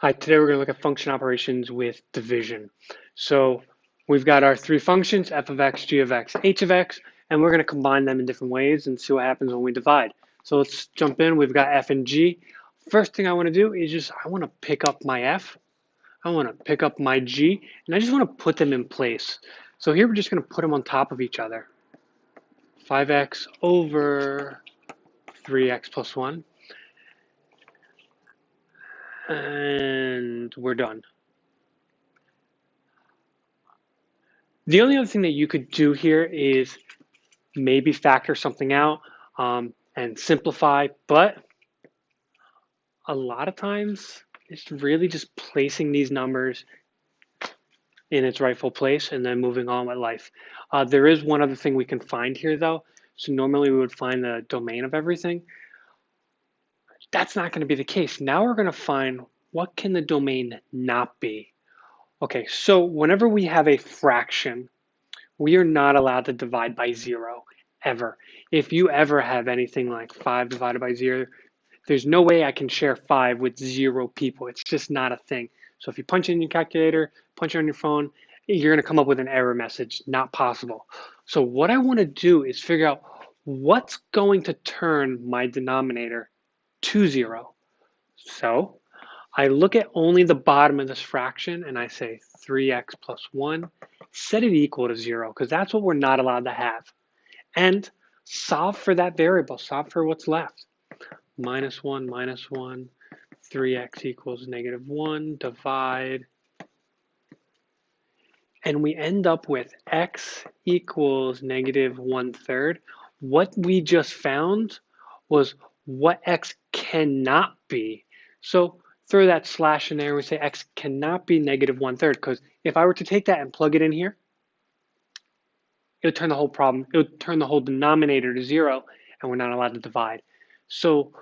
Hi, today we're going to look at function operations with division. So we've got our three functions, f of x, g of x, h of x, and we're going to combine them in different ways and see what happens when we divide. So let's jump in. We've got f and g. First thing I want to do is I want to pick up my f, I want to pick up my g, and I just want to put them in place. So here we're just going to put them on top of each other. 5x over 3x plus 1. And we're done. The only other thing that you could do here is maybe factor something out and simplify, but a lot of times it's really just placing these numbers in its rightful place and then moving on with life. There is one other thing we can find here though. So normally we would find the domain of everything. That's not going to be the case. Now we're going to find what can the domain not be. Okay, so whenever we have a fraction, we are not allowed to divide by 0, ever. If you ever have anything like 5 divided by 0, there's no way I can share 5 with 0 people. It's just not a thing. So if you punch in your calculator, punch it on your phone, you're going to come up with an error message. Not possible. So what I want to do is figure out what's going to turn my denominator to 0. So I look at only the bottom of this fraction and I say 3x plus 1, set it equal to 0 because that's what we're not allowed to have. And solve for that variable, solve for what's left. Minus 1, 3x equals negative 1, divide. And we end up with x equals negative 1/3. What we just found was what x cannot be. So throw that slash in there and we say x cannot be negative 1/3 because if I were to take that and plug it in here, it would turn the whole problem, it would turn the whole denominator to 0 and we're not allowed to divide. So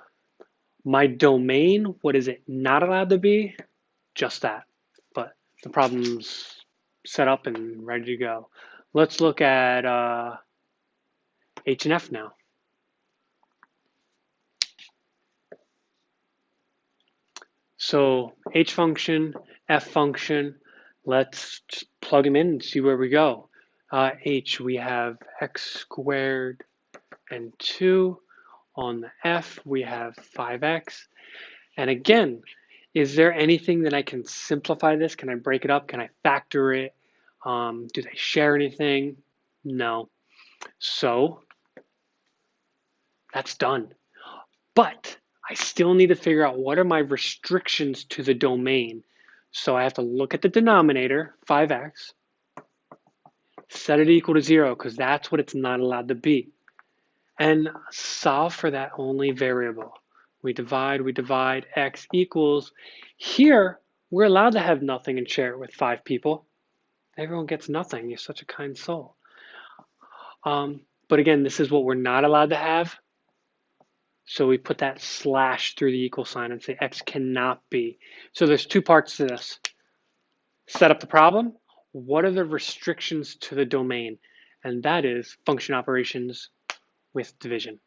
my domain, what is it not allowed to be? Just that. But the problem's set up and ready to go. Let's look at H and F now. So H function, F function, let's just plug them in and see where we go. H, we have x squared and 2. On the F, we have 5x. And again, is there anything that I can simplify this? Can I break it up? Can I factor it? Do they share anything? No. So that's done. But I still need to figure out what are my restrictions to the domain. So I have to look at the denominator, 5x, set it equal to 0 because that's what it's not allowed to be. And solve for that only variable. We divide, x equals. Here, we're allowed to have nothing and share it with 5 people. Everyone gets nothing. You're such a kind soul. But again, this is what we're not allowed to have. So we put that slash through the equal sign and say x cannot be. So there's two parts to this. Set up the problem. What are the restrictions to the domain? And that is function operations with division.